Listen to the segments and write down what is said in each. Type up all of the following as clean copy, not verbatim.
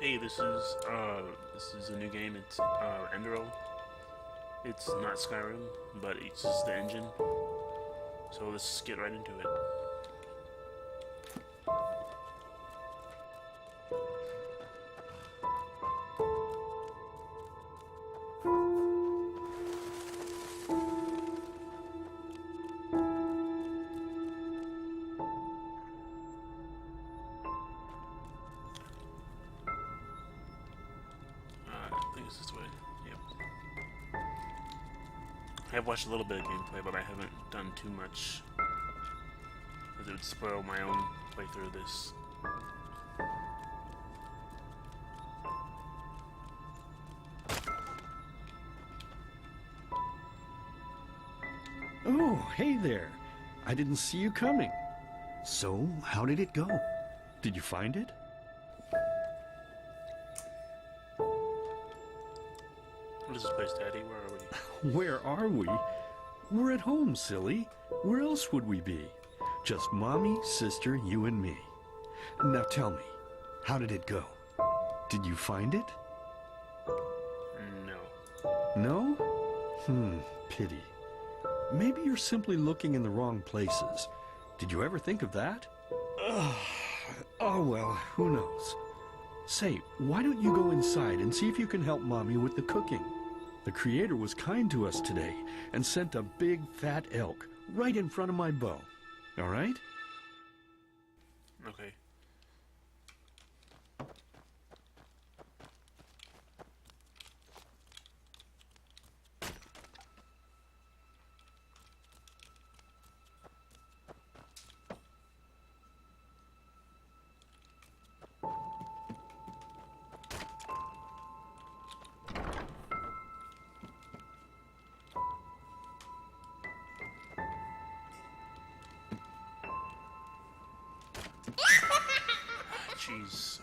Hey, this is a new game. It's Enderal. It's not Skyrim, but it's just the engine. So let's get right into it. I think it's this way. Yep. I have watched a little bit of gameplay, but I haven't done too much, as it would spoil my own playthrough of this. Oh, hey there. I didn't see you coming. So, how did it go? Did you find it? What is this place, Daddy? Where are we? Where are we? We're at home, silly. Where else would we be? Just mommy, sister, you and me. Now tell me, how did it go? Did you find it? No. No? Pity. Maybe you're simply looking in the wrong places. Did you ever think of that? Oh well, who knows? Say, why don't you go inside and see if you can help Mommy with the cooking? The Creator was kind to us today and sent a big fat elk right in front of my bow. All right? Okay. Jeez.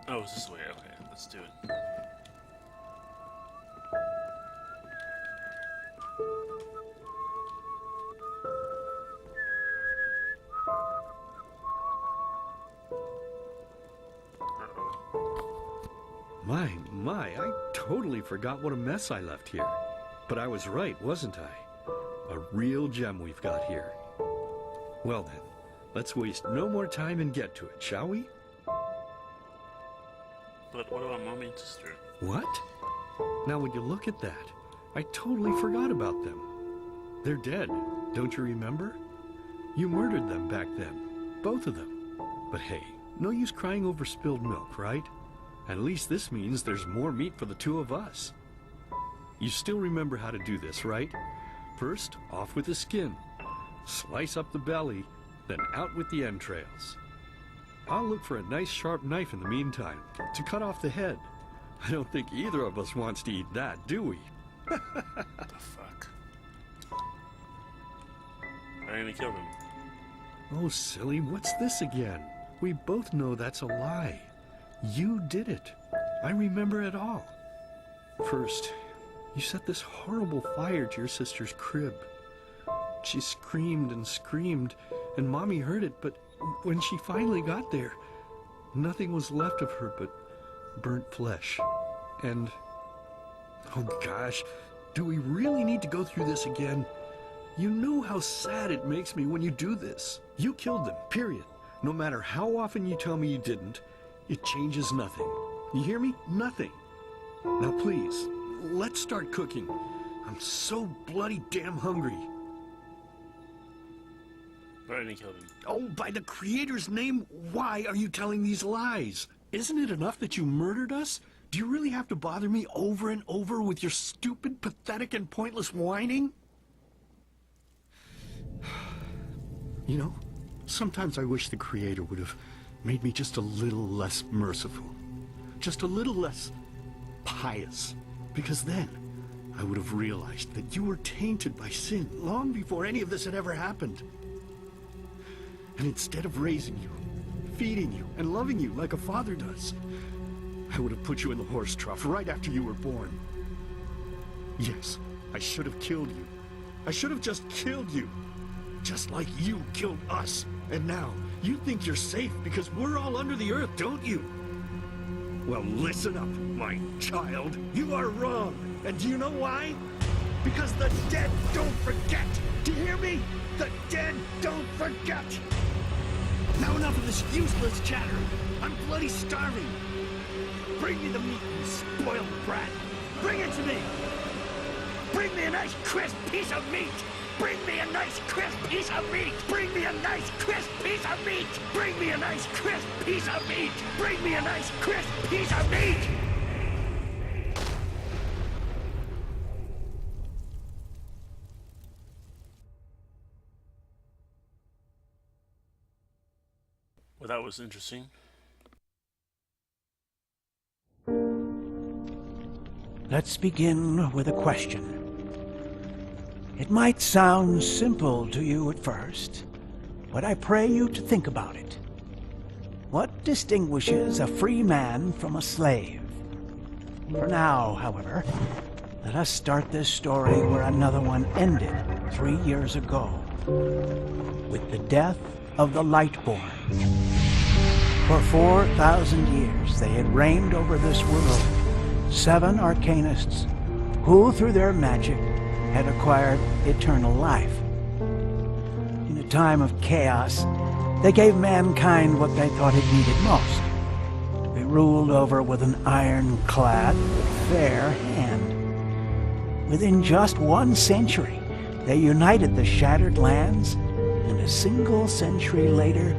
Oh, it's this way. Okay, let's do it. My, I totally forgot what a mess I left here. But I was right, wasn't I? A real gem we've got here. Well then, let's waste no more time and get to it, shall we? But what about Mommy and Sister? What? Now would you look at that? I totally forgot about them. They're dead, don't you remember? You murdered them back then, both of them. But hey, no use crying over spilled milk, right? At least this means there's more meat for the two of us. You still remember how to do this, right? First, off with the skin. Slice up the belly, then out with the entrails. I'll look for a nice sharp knife in the meantime, to cut off the head. I don't think either of us wants to eat that, do we? What the fuck? I didn't kill them. Oh, silly, what's this again? We both know that's a lie. You did it. I remember it all. First, you set this horrible fire to your sister's crib. She screamed and screamed, and Mommy heard it, but when she finally got there, nothing was left of her but burnt flesh. And, oh gosh, do we really need to go through this again? You know how sad it makes me when you do this. You killed them, period. No matter how often you tell me you didn't, it changes nothing. You hear me? Nothing. Now please, let's start cooking. I'm so bloody damn hungry. But I didn't kill them. Oh, by the Creator's name, why are you telling these lies? Isn't it enough that you murdered us? Do you really have to bother me over and over with your stupid, pathetic, and pointless whining? You know, sometimes I wish the Creator would have made me just a little less merciful. Just a little less pious. Because then I would have realized that you were tainted by sin long before any of this had ever happened. And instead of raising you, feeding you, and loving you like a father does, I would have put you in the horse trough right after you were born. Yes, I should have killed you. I should have just killed you. Just like you killed us. And now, you think you're safe because we're all under the earth, don't you? Well, listen up, my child. You are wrong. And do you know why? Because the dead don't forget. Do you hear me? The dead don't forget. Now enough of this useless chatter. I'm bloody starving. Bring me the meat, you spoiled brat. Bring it to me. Bring me a nice crisp piece of meat. Bring me a nice crisp piece of meat. Bring me a nice crisp piece of meat. Bring me a nice crisp piece of meat. Bring me a nice crisp piece of meat. Well, that was interesting. Let's begin with a question. It might sound simple to you at first, but I pray you to think about it. What distinguishes a free man from a slave? For now, however, let us start this story where another one ended 3 years ago, with the death of the Lightborn. For 4,000 years they had reigned over this world, 7 arcanists who, through their magic, had acquired eternal life. In a time of chaos, they gave mankind what they thought it needed most, to be ruled over with an ironclad but fair hand. Within just 1 century, they united the shattered lands, and a single century later,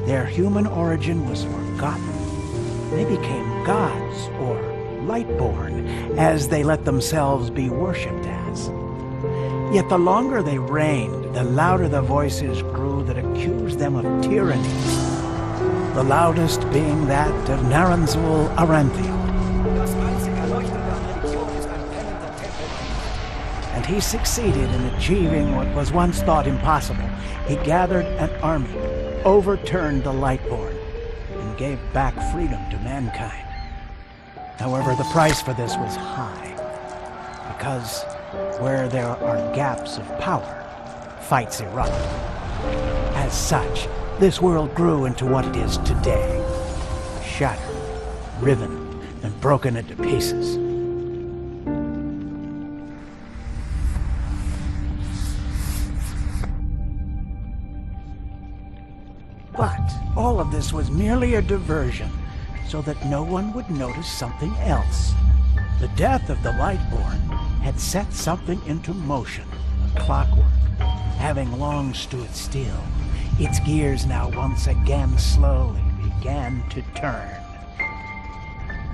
their human origin was forgotten. They became gods, or Lightborn, as they let themselves be worshipped as. Yet the longer they reigned, the louder the voices grew that accused them of tyranny. The loudest being that of Naranzul Aranthiel. And he succeeded in achieving what was once thought impossible. He gathered an army, overturned the Lightborn, and gave back freedom to mankind. However, the price for this was high, because where there are gaps of power, fights erupt. As such, this world grew into what it is today, shattered, riven, and broken into pieces. But all of this was merely a diversion, so that no one would notice something else. The death of the Lightborn had set something into motion, a clockwork, having long stood still. Its gears now once again slowly began to turn.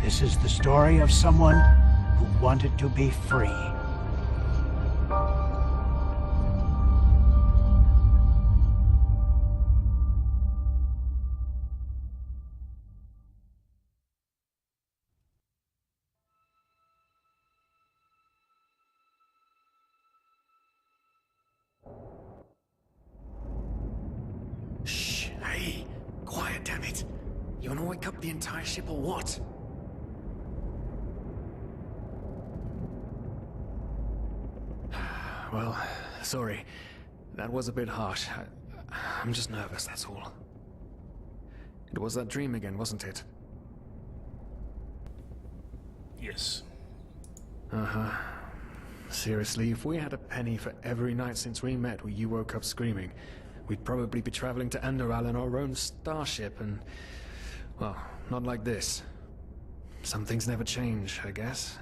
This is the story of someone who wanted to be free. Shh, hey, quiet, damn it. You wanna wake up the entire ship or what? Well, sorry. That was a bit harsh. I'm just nervous, that's all. It was that dream again, wasn't it? Yes. Uh-huh. Seriously, if we had a penny for every night since we met where you woke up screaming, we'd probably be traveling to Enderal in our own starship and... well, not like this. Some things never change, I guess.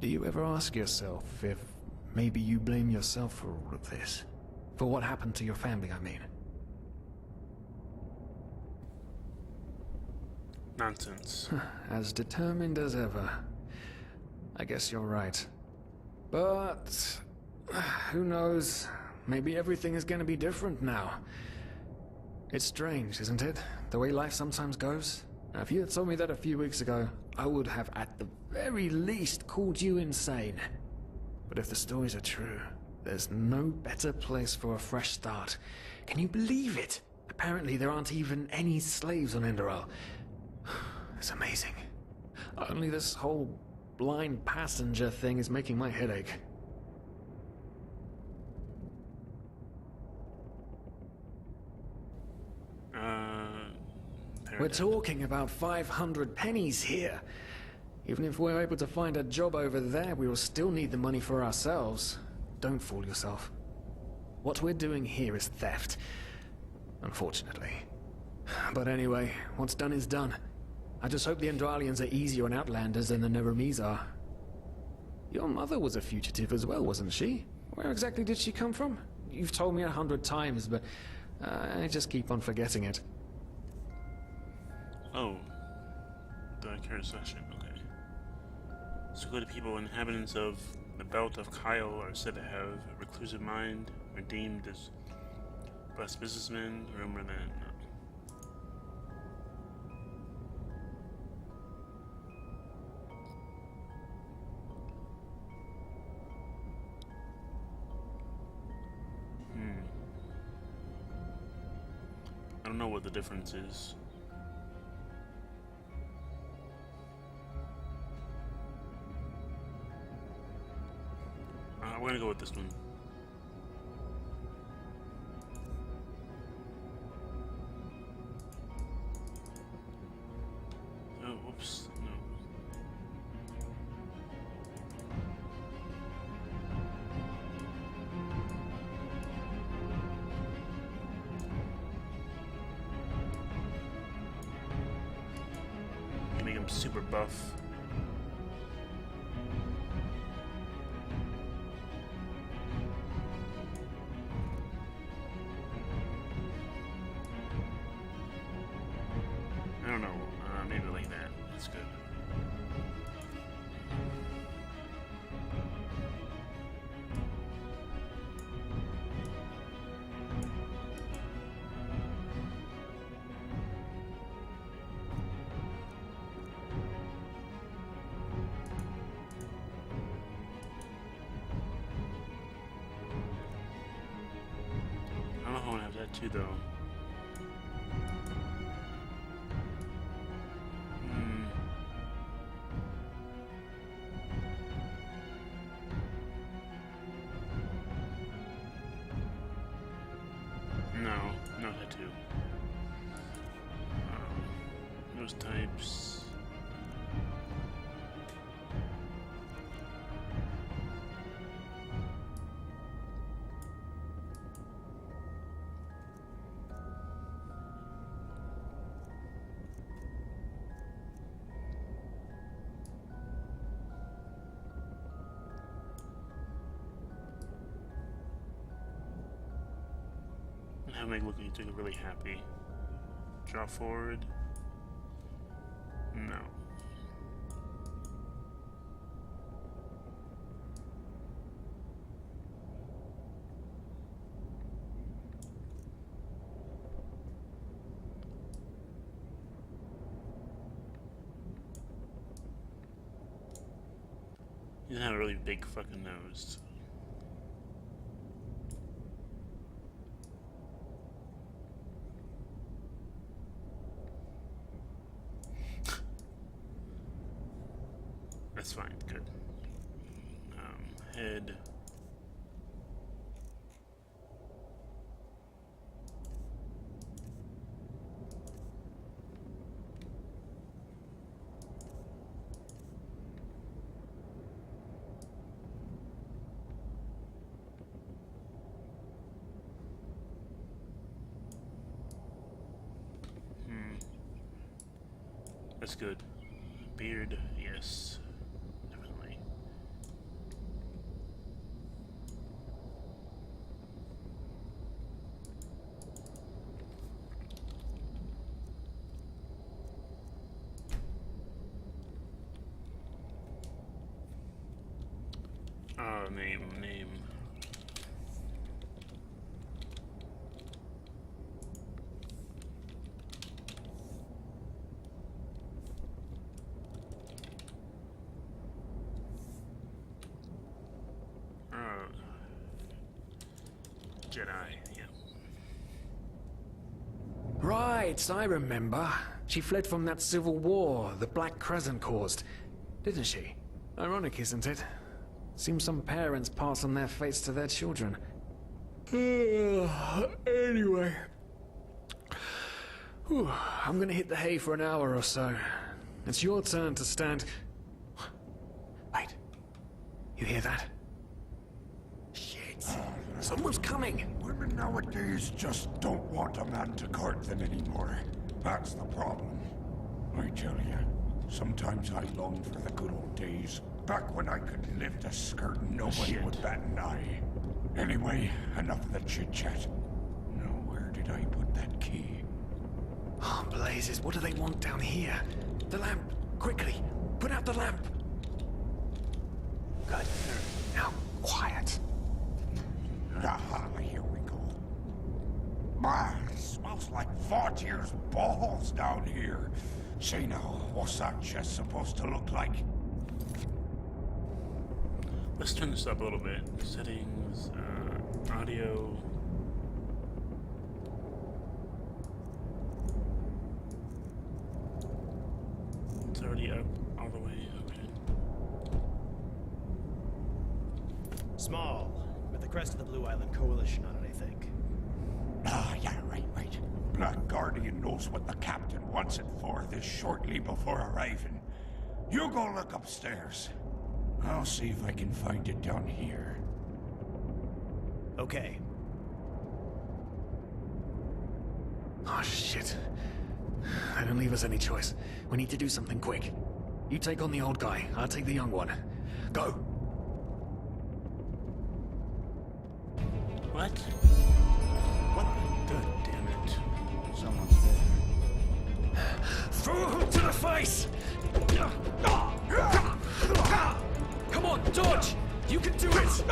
Do you ever ask yourself if maybe you blame yourself for all of this? For what happened to your family, I mean? Nonsense. As determined as ever. I guess you're right. But... who knows? Maybe everything is going to be different now. It's strange, isn't it? The way life sometimes goes. Now, if you had told me that a few weeks ago, I would have at the very least called you insane. But if the stories are true, there's no better place for a fresh start. Can you believe it? Apparently there aren't even any slaves on Enderal. It's amazing. Only this whole blind passenger thing is making my head ache. We're talking about 500 pennies here. Even if we're able to find a job over there, we will still need the money for ourselves. Don't fool yourself. What we're doing here is theft. Unfortunately. But anyway, what's done is done. I just hope the Endralians are easier on Outlanders than the Neremes are. Your mother was a fugitive as well, wasn't she? Where exactly did she come from? You've told me 100 times, but I just keep on forgetting it. Oh. The current section, okay. So good people, inhabitants of the belt of Kyle are said to have a reclusive mind, are deemed as blessed businessmen, rumor than I don't know what the difference is. We're gonna go with this one. Oh, whoops, no. You make him super buff. I don't know, maybe like that. That's good. I don't know if I want to have that too, though. No, no tattoo. Those types. And how make look at you really happy. Draw forward. No. He doesn't have a really big fucking nose. That's fine, good. Head. That's good. Beard, yes. Definitely. Name. Jedi, yeah. Right, I remember. She fled from that civil war the Black Crescent caused, didn't she? Ironic, isn't it? Seems some parents pass on their fates to their children. Anyway. Whew, I'm gonna hit the hay for an hour or so. It's your turn to stand... Wait. You hear that? Shit. Someone's coming. Women nowadays just don't want a man to court them anymore. That's the problem. I tell you, sometimes I long for the good old days, back when I could lift a skirt and nobody would bat an eye. Anyway, enough of the chit-chat. Now, where did I put that key? Oh, blazes, what do they want down here? The lamp! Quickly! Put out the lamp! Good. Now, quiet. Aha, here we go. Man, it smells like 40 years balls down here. Say now, what's that chest supposed to look like? Let's turn this up a little bit. Settings, audio. It's already up all the way. Okay. Small, with the crest of the Blue Island Coalition on it, I think. Ah, yeah, right. Black Guardian knows what the captain wants it for this shortly before arriving. You go look upstairs. I'll see if I can find it down here. Okay. Oh, shit. They don't leave us any choice. We need to do something quick. You take on the old guy, I'll take the young one. Go! What? What? God damn it. Someone's there. Throw a hook to the face! Come on, dodge! You can do it!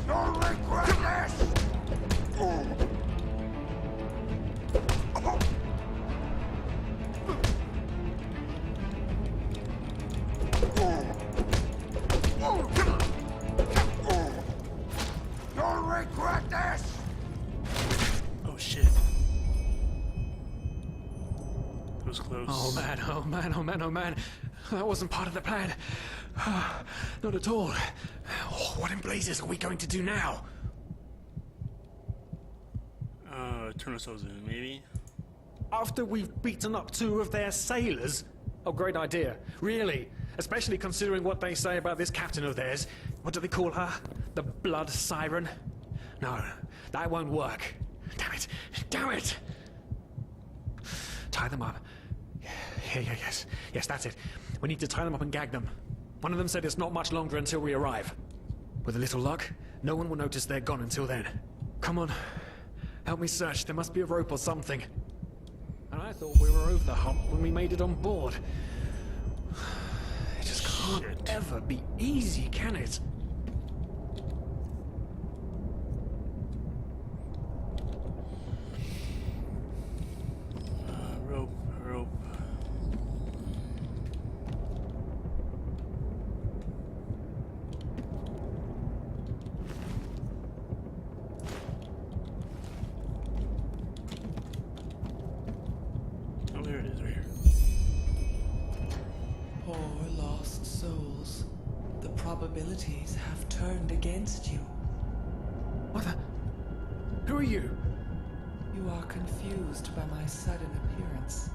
You'll regret this! You'll regret this! Oh shit. That was close. Oh man, oh man, oh man, oh man. That wasn't part of the plan. Not at all. Oh, what in blazes are we going to do now? Turn ourselves in, maybe? After we've beaten up 2 of their sailors? Oh, great idea. Really. Especially considering what they say about this captain of theirs. What do they call her? The Blood Siren? No, that won't work. Damn it. Damn it! Tie them up. Yes. Yes, that's it. We need to tie them up and gag them. One of them said it's not much longer until we arrive. With a little luck, no one will notice they're gone until then. Come on. Help me search. There must be a rope or something. And I thought we were over the hump when we made it on board. It just can't ever be easy, can it? Rope. Oh, there it is, right here. Poor lost souls. The probabilities have turned against you. What the? Who are you? You are confused by my sudden appearance.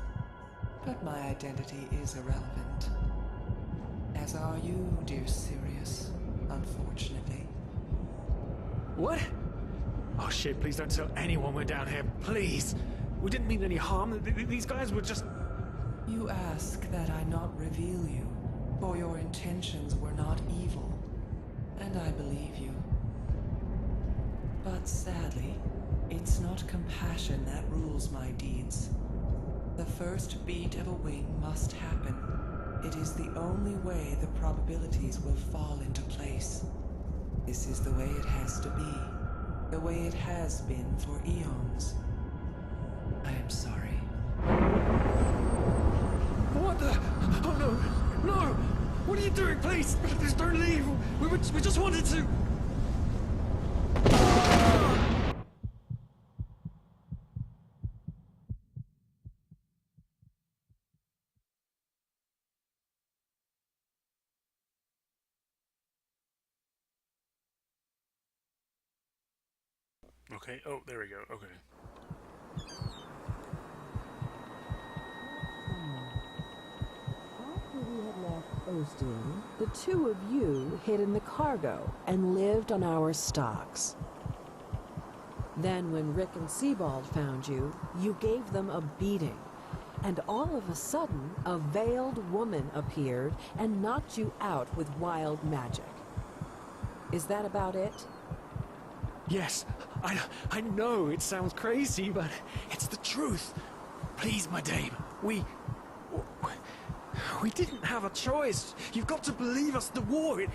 But my identity is irrelevant. As are you, dear Sirius, unfortunately. What? Oh shit, please don't tell anyone we're down here, please! We didn't mean any harm. These guys were just... You ask that I not reveal you, for your intentions were not evil. And I believe you. But sadly, it's not compassion that rules my deeds. The first beat of a wing must happen. It is the only way the probabilities will fall into place. This is the way it has to be. The way it has been for eons. I am sorry. What the? Oh no! No! What are you doing? Please, please don't leave. We just wanted to. Okay. Oh, there we go. Okay. After we had left Ostin, the two of you hid in the cargo and lived on our stocks. Then when Rick and Sebald found you, you gave them a beating. And all of a sudden, a veiled woman appeared and knocked you out with wild magic. Is that about it? Yes, I know it sounds crazy, but it's the truth. Please, my dame, we didn't have a choice. You've got to believe us. The war,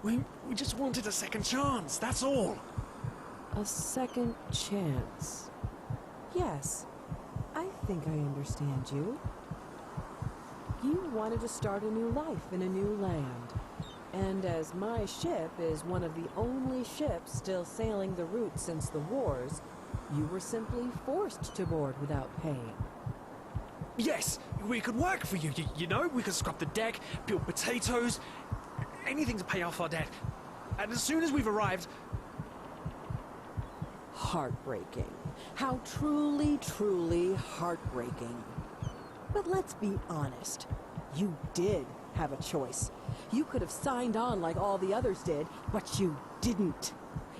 we just wanted a second chance. That's all. A second chance. Yes, I think I understand you. You wanted to start a new life in a new land. And as my ship is one of the only ships still sailing the route since the wars, you were simply forced to board without paying. Yes, we could work for you. You know, we could scrub the deck, peel potatoes, anything to pay off our debt. And as soon as we've arrived... Heartbreaking. How truly, truly heartbreaking. But let's be honest. You did have a choice. You could have signed on like all the others did, but you didn't.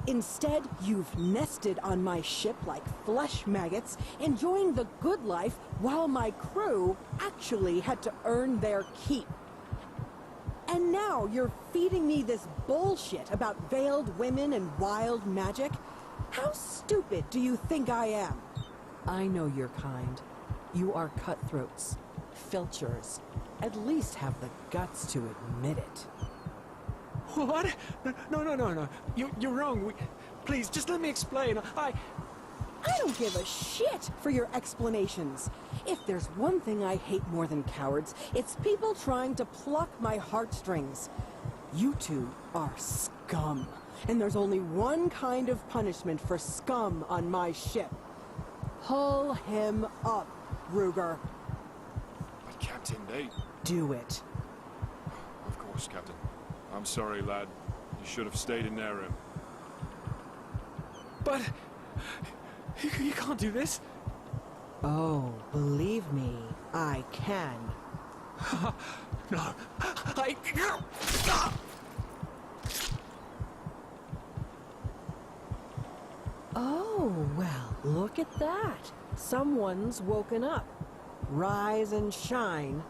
Instead, you've nested on my ship like flesh maggots, enjoying the good life while my crew actually had to earn their keep. And now you're feeding me this bullshit about veiled women and wild magic? How stupid do you think I am? I know your kind. You are cutthroats, filchers. At least have the guts to admit it. What? No. You're wrong. Please, just let me explain. I don't give a shit for your explanations. If there's one thing I hate more than cowards, it's people trying to pluck my heartstrings. You two are scum. And there's only one kind of punishment for scum on my ship. Pull him up, Ruger. But Captain, they... Do it. Of course, Captain. I'm sorry, lad. You should have stayed in their room. But... You can't do this. Oh, believe me, I can. No. Oh, well, look at that. Someone's woken up. Rise and shine.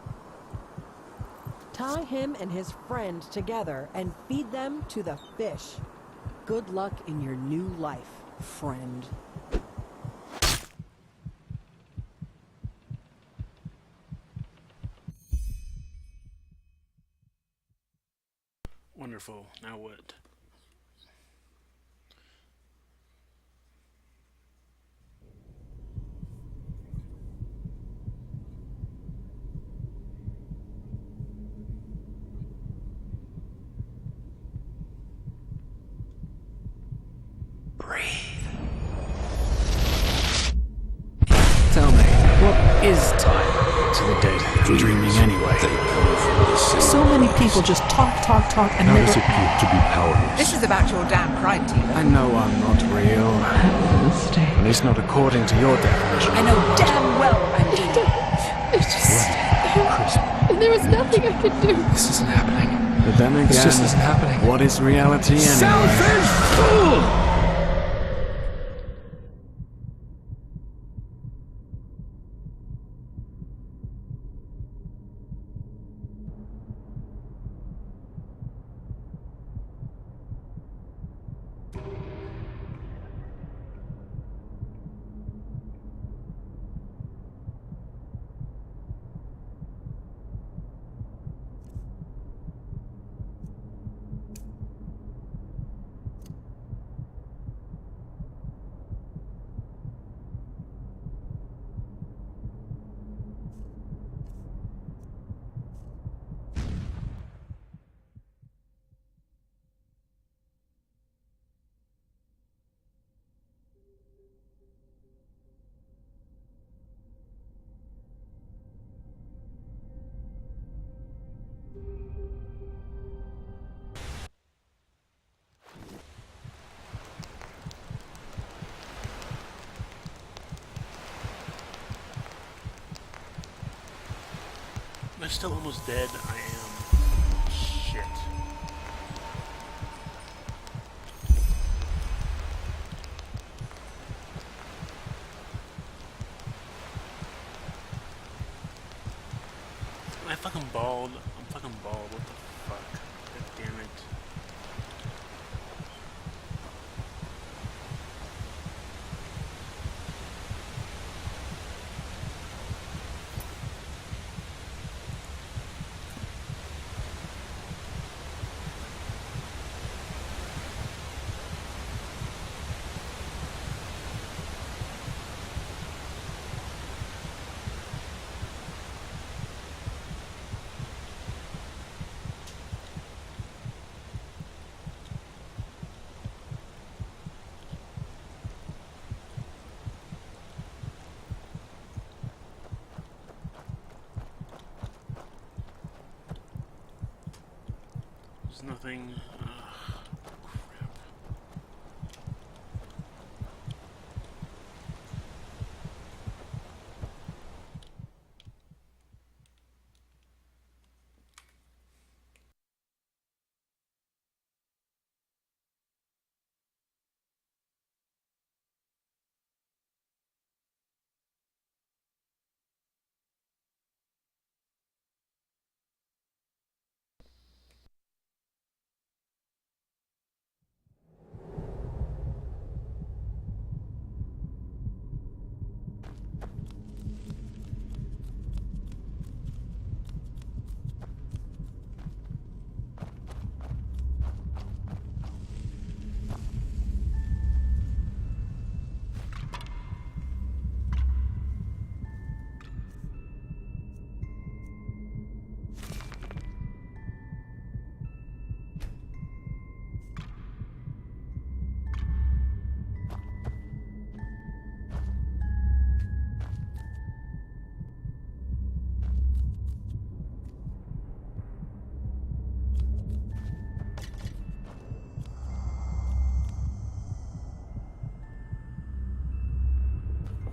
Tie him and his friend together and feed them to the fish. Good luck in your new life, friend. Wonderful. Now what? Tell me, what is time to the dead? Dreaming anyway. So many people just talk, and How never... does it feel to be powerless? This is about your damn pride, Tina. I know I'm not real. At least not according to your definition. I know damn well I'm Tina. It's just... There was nothing I could do. This isn't happening. But then again, This just isn't happening. What is reality anyway? Selfish fool! still almost dead. I am. Shit. Am I fucking bald? I'm fucking bald. What the fuck? God damn it. There's nothing. Crap.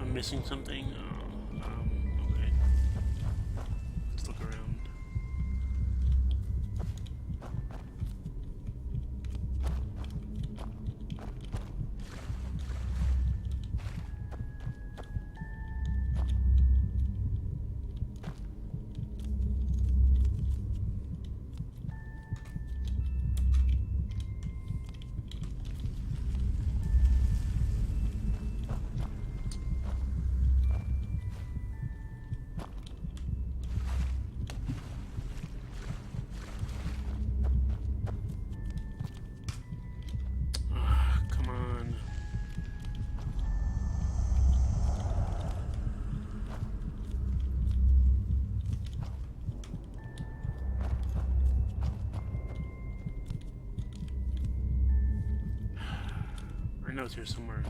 I'm missing something. Okay. Let's look around. Come on. I know it's here somewhere.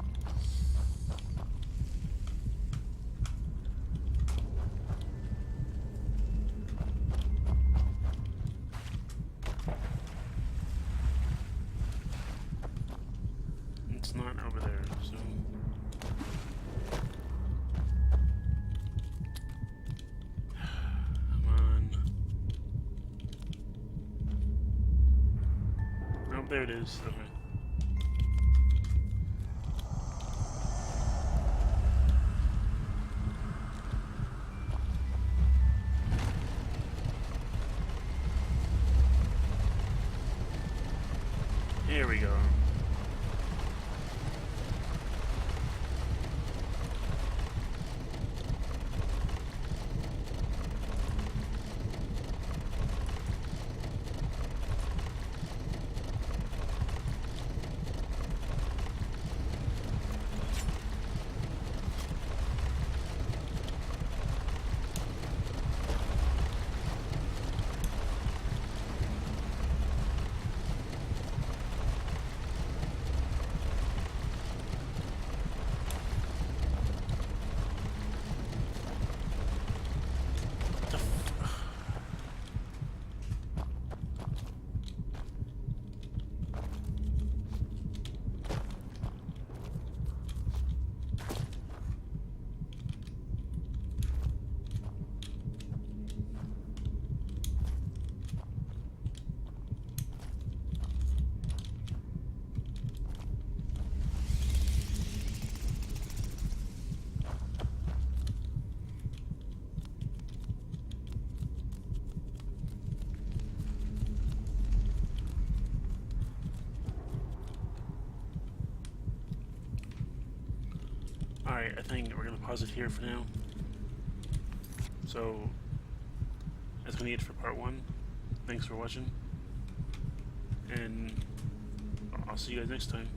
It's not over there, so... Come on. Oh, there it is. Okay. Here we go. Alright, I think we're gonna pause it here for now. So, that's gonna be it for part 1. Thanks for watching. And I'll see you guys next time.